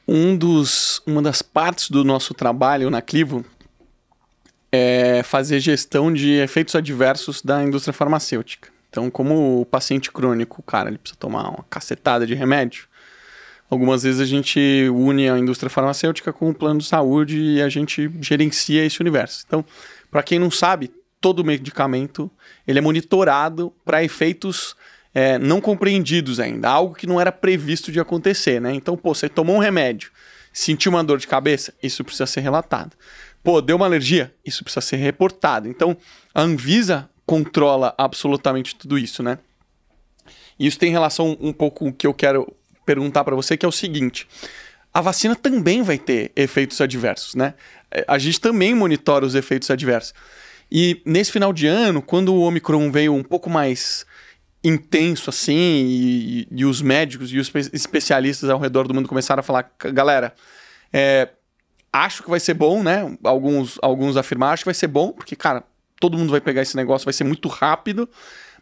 Uma das partes do nosso trabalho na Clivo é fazer gestão de efeitos adversos da indústria farmacêutica. Então, como o paciente crônico, cara, ele precisa tomar uma cacetada de remédio, algumas vezes a gente une a indústria farmacêutica com o plano de saúde e a gente gerencia esse universo. Então, para quem não sabe, todo medicamento ele é monitorado para efeitos não compreendidos ainda, algo que não era previsto de acontecer, né? Então, você tomou um remédio, sentiu uma dor de cabeça, isso precisa ser relatado. Deu uma alergia, isso precisa ser reportado. Então, a Anvisa controla absolutamente tudo isso, né? E isso tem relação um pouco com o que eu quero perguntar para você, que é o seguinte: a vacina também vai ter efeitos adversos, né? A gente também monitora os efeitos adversos. E nesse final de ano, quando o Omicron veio um pouco mais intenso assim, e os médicos e os especialistas ao redor do mundo começaram a falar, galera, acho que vai ser bom, né? Alguns afirmaram, acho que vai ser bom, porque, cara, todo mundo vai pegar esse negócio, vai ser muito rápido,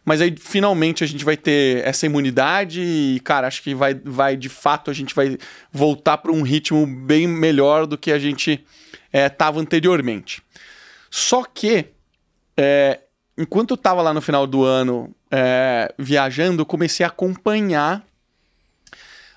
mas aí finalmente a gente vai ter essa imunidade e, cara, acho que vai de fato, a gente vai voltar para um ritmo bem melhor do que a gente estava anteriormente. Só que, enquanto eu estava lá no final do ano viajando, eu comecei a acompanhar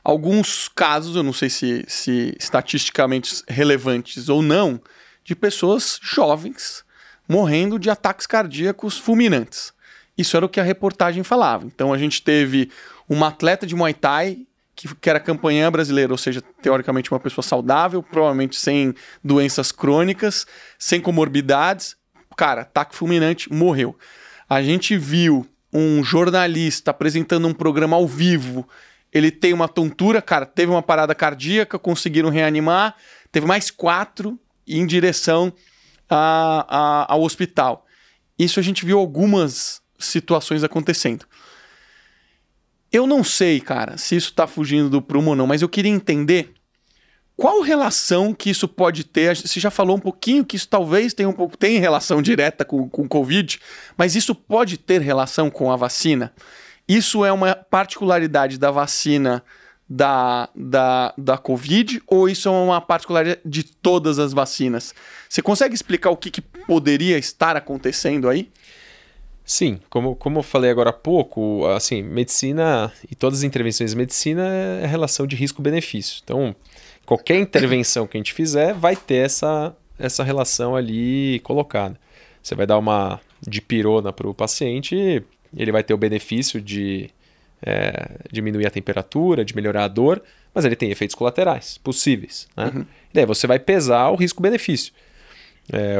alguns casos, eu não sei se estatisticamente relevantes ou não, de pessoas jovens morrendo de ataques cardíacos fulminantes. Isso era o que a reportagem falava. Então a gente teve uma atleta de Muay Thai que era campeã brasileira, ou seja, teoricamente uma pessoa saudável, provavelmente sem doenças crônicas, sem comorbidades. Cara, ataque fulminante, morreu. A gente viu um jornalista apresentando um programa ao vivo. Ele tem uma tontura, cara, teve uma parada cardíaca, conseguiram reanimar, teve mais 4 em direção ao hospital. Isso a gente viu algumas situações acontecendo. Eu não sei, cara, se isso tá fugindo do prumo ou não, mas eu queria entender qual relação que isso pode ter. Você já falou um pouquinho que isso talvez tenha relação direta com o Covid, mas isso pode ter relação com a vacina? Isso é uma particularidade da vacina da Covid ou isso é uma particularidade de todas as vacinas? Você consegue explicar o que poderia estar acontecendo aí? Sim, como eu falei agora há pouco, assim, medicina e todas as intervenções de medicina é relação de risco-benefício. Então, qualquer intervenção que a gente fizer vai ter essa relação ali colocada. Você vai dar uma dipirona para o paciente, ele vai ter o benefício de diminuir a temperatura, de melhorar a dor, mas ele tem efeitos colaterais possíveis, né? Uhum. E daí você vai pesar o risco-benefício.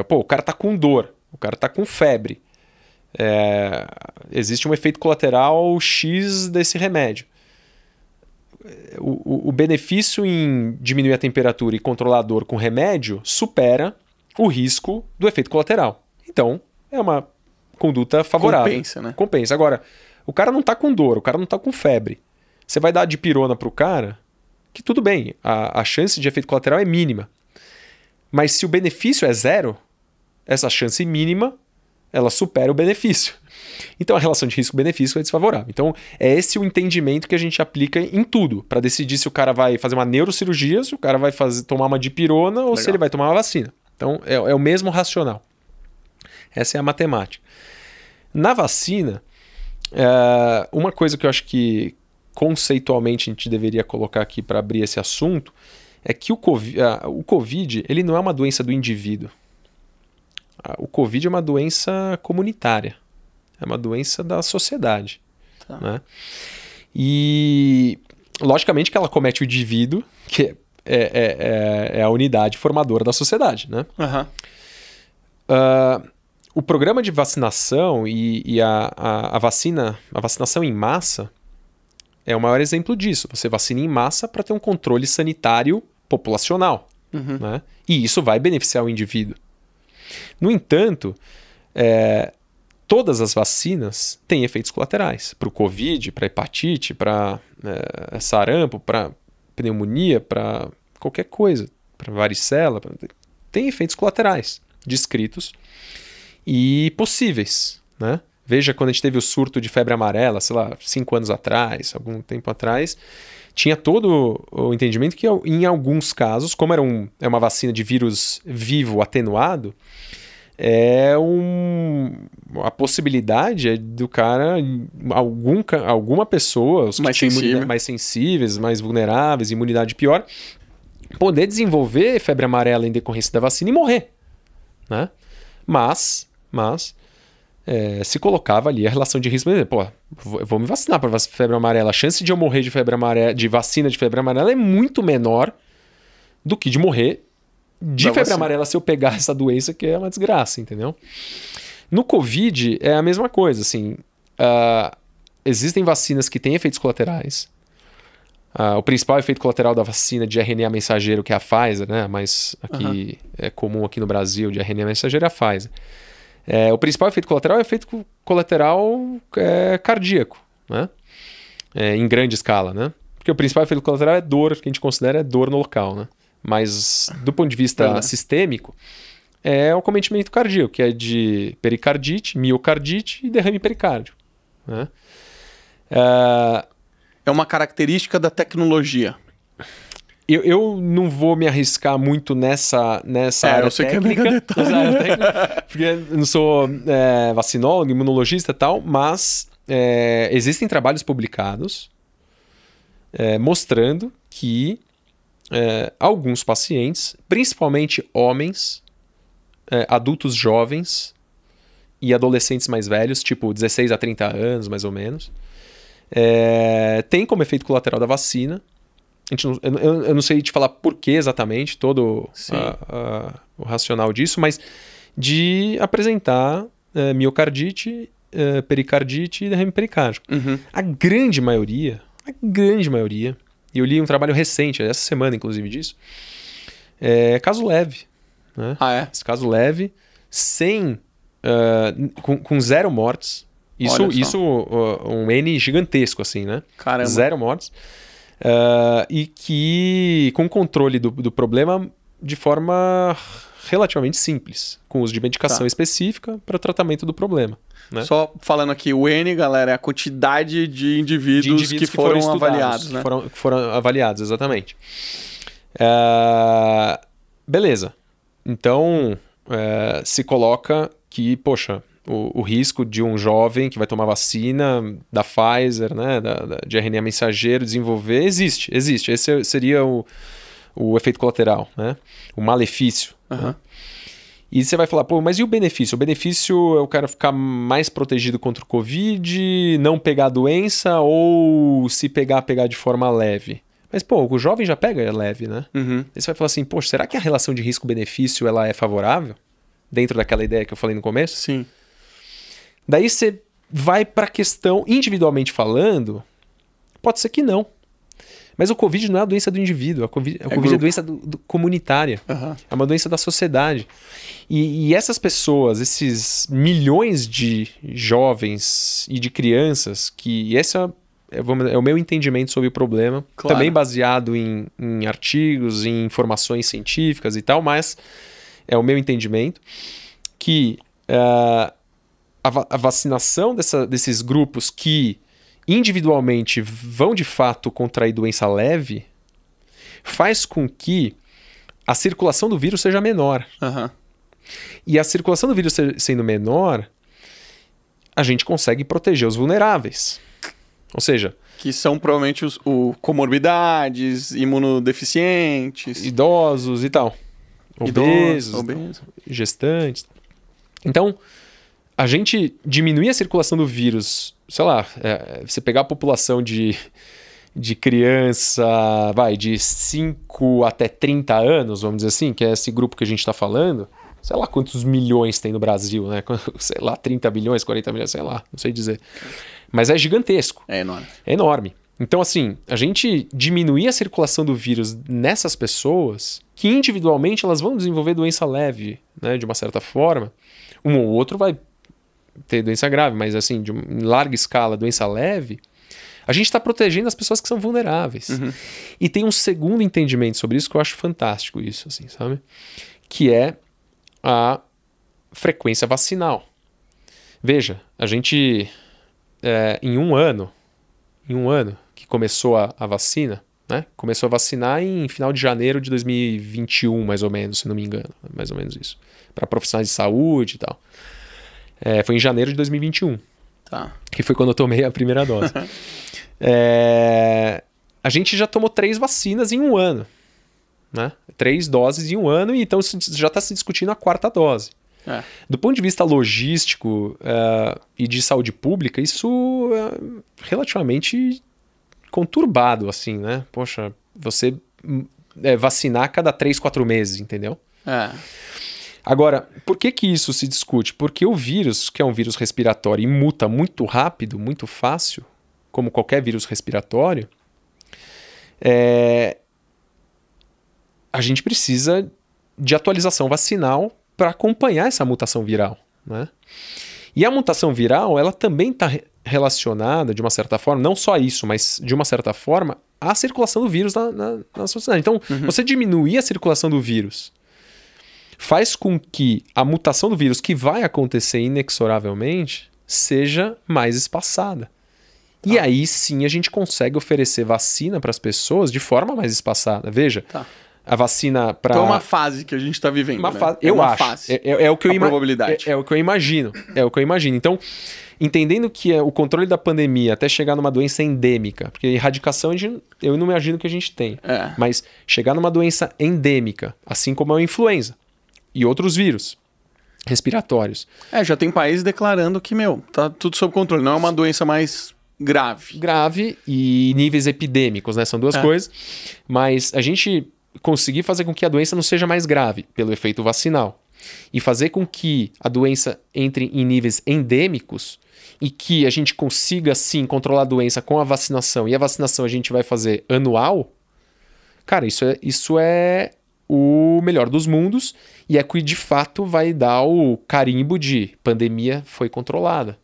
O cara está com dor, o cara está com febre. Existe um efeito colateral X desse remédio. O benefício em diminuir a temperatura e controlar a dor com remédio supera o risco do efeito colateral. Então, é uma conduta favorável. Compensa, né? Compensa. Agora, o cara não está com dor, o cara não está com febre. Você vai dar dipirona para o cara, que tudo bem, a chance de efeito colateral é mínima. Mas se o benefício é 0, essa chance mínima ela supera o benefício. Então a relação de risco-benefício é desfavorável. Então é esse o entendimento que a gente aplica em tudo, para decidir se o cara vai fazer uma neurocirurgia, se o cara vai tomar uma dipirona ou se ele vai tomar uma vacina. Então é o mesmo racional. Essa é a matemática. Na vacina, uma coisa que eu acho que conceitualmente a gente deveria colocar aqui para abrir esse assunto é que o COVID ele não é uma doença do indivíduo. O Covid é uma doença comunitária, é uma doença da sociedade. Tá. Né? E, logicamente, que ela comete o indivíduo, que é a unidade formadora da sociedade. Né? Uhum. O programa de vacinação e a vacinação em massa é o maior exemplo disso. Você vacina em massa para ter um controle sanitário populacional. Uhum. Né? E isso vai beneficiar o indivíduo. No entanto, todas as vacinas têm efeitos colaterais. Para o Covid, para hepatite, para sarampo, para pneumonia, para qualquer coisa, para varicela, tem efeitos colaterais descritos e possíveis. Né? Veja quando a gente teve o surto de febre amarela, sei lá, 5 anos atrás, algum tempo atrás, tinha todo o entendimento que em alguns casos, como é uma vacina de vírus vivo atenuado, a possibilidade é do cara, alguma pessoa, os que Mais têm sensível. mais sensíveis, mais vulneráveis, imunidade pior, poder desenvolver febre amarela em decorrência da vacina e morrer, né? Mas se colocava ali a relação de risco. Pô, eu vou me vacinar para febre amarela. A chance de eu morrer de febre amarela, de vacina de febre amarela é muito menor do que de morrer de febre amarela se eu pegar essa doença, que é uma desgraça, entendeu? No Covid é a mesma coisa, assim. Existem vacinas que têm efeitos colaterais. O principal efeito colateral da vacina de RNA mensageiro, que é a Pfizer, né? Mas aqui é comum aqui no Brasil de RNA mensageiro, é a Pfizer. O principal efeito colateral é o efeito colateral cardíaco, né? Em grande escala, né? Porque o principal efeito colateral é dor, que a gente considera dor no local, né? Mas do ponto de vista sistêmico, é o cometimento cardíaco, que é de pericardite, miocardite e derrame pericárdio, né? É uma característica da tecnologia. Eu não vou me arriscar muito nessa área eu sei técnica, que é técnica, porque eu não sou vacinólogo, imunologista e tal, mas existem trabalhos publicados mostrando que alguns pacientes, principalmente homens, adultos jovens e adolescentes mais velhos, tipo 16 a 30 anos, mais ou menos, têm como efeito colateral da vacina. Eu não sei te falar por que exatamente, todo o racional disso, mas de apresentar miocardite, pericardite e derrame pericárdico. Uhum. A grande maioria, e eu li um trabalho recente, essa semana inclusive disso, é caso leve. Né? Esse caso leve, com 0 mortes. Isso um N gigantesco, assim, né? Caramba. 0 mortes. E que com controle do problema de forma relativamente simples, com uso de medicação específica para o tratamento do problema. Né? Só falando aqui, o N, galera, é a quantidade de indivíduos que foram avaliados. Né? Que foram avaliados, exatamente. Beleza. Então, se coloca que, poxa, o risco de um jovem que vai tomar vacina da Pfizer, né, de RNA mensageiro, desenvolver, existe. Esse seria o efeito colateral, né? O malefício. Uhum. Né? E você vai falar, pô, mas e o benefício? O benefício é o cara ficar mais protegido contra o Covid, não pegar a doença, ou se pegar de forma leve. Mas, pô, o jovem já pega leve, né? Uhum. Aí você vai falar assim, poxa, será que a relação de risco-benefício ela é favorável? Dentro daquela ideia que eu falei no começo? Sim. Daí você vai para a questão, individualmente falando, pode ser que não. Mas o Covid não é a doença do indivíduo, a Covid é a doença comunitária, é uma doença da sociedade. E essas pessoas, esses milhões de jovens e de crianças, que esse é o meu entendimento sobre o problema, também baseado em artigos, em informações científicas e tal, mas é o meu entendimento que a vacinação desses grupos que individualmente vão de fato contrair doença leve faz com que a circulação do vírus seja menor. Uhum. E a circulação do vírus sendo menor, a gente consegue proteger os vulneráveis. Ou seja... Que são provavelmente os comorbidades, imunodeficientes. Idosos e tal. Obesos. Gestantes. Então... A gente diminuir a circulação do vírus, sei lá, você pegar a população de criança, de 5 até 30 anos, vamos dizer assim, que é esse grupo que a gente está falando, sei lá quantos milhões tem no Brasil, né? Sei lá, 30 bilhões, 40 milhões, sei lá, não sei dizer. Mas é gigantesco. É enorme. É enorme. Então, assim, a gente diminuir a circulação do vírus nessas pessoas, que individualmente elas vão desenvolver doença leve, né, de uma certa forma, um ou outro vai ter doença grave, mas assim, em larga escala, doença leve, a gente está protegendo as pessoas que são vulneráveis. Uhum. E tem um segundo entendimento sobre isso que eu acho fantástico isso, assim, sabe? Que é a frequência vacinal. Veja, a gente, em um ano que começou a vacina, né? Começou a vacinar em final de janeiro de 2021, mais ou menos, se não me engano. Mais ou menos isso. Para profissionais de saúde e tal. Foi em janeiro de 2021. Tá. Que foi quando eu tomei a primeira dose. A gente já tomou 3 vacinas em um ano. Né? 3 doses em um ano, e então já está se discutindo a 4ª dose. Do ponto de vista logístico e de saúde pública, isso é relativamente conturbado, assim, né? Poxa, você vacinar a cada 3, 4 meses, entendeu? Agora, por que isso se discute? Porque o vírus, que é um vírus respiratório e muta muito rápido, muito fácil, como qualquer vírus respiratório, a gente precisa de atualização vacinal para acompanhar essa mutação viral, né? E a mutação viral, ela também está relacionada, de uma certa forma, não só isso, mas de uma certa forma, à circulação do vírus na sociedade. Então, você diminuir a circulação do vírus faz com que a mutação do vírus, que vai acontecer inexoravelmente, seja mais espaçada. E aí sim a gente consegue oferecer vacina para as pessoas de forma mais espaçada. Veja, a vacina para... Então é uma fase que a gente está vivendo, né? Eu acho. É o que eu probabilidade. É o que eu imagino. Então, entendendo que o controle da pandemia até chegar numa doença endêmica, porque erradicação eu não imagino que a gente tem, mas chegar numa doença endêmica, assim como a influenza e outros vírus respiratórios. Já tem países declarando que, tá tudo sob controle, não é uma doença mais grave. Grave e níveis epidêmicos, né? São duas coisas. Mas a gente conseguir fazer com que a doença não seja mais grave pelo efeito vacinal e fazer com que a doença entre em níveis endêmicos e que a gente consiga, sim, controlar a doença com a vacinação, e a vacinação a gente vai fazer anual, cara, isso é o melhor dos mundos, e é que de fato vai dar o carimbo de pandemia foi controlada.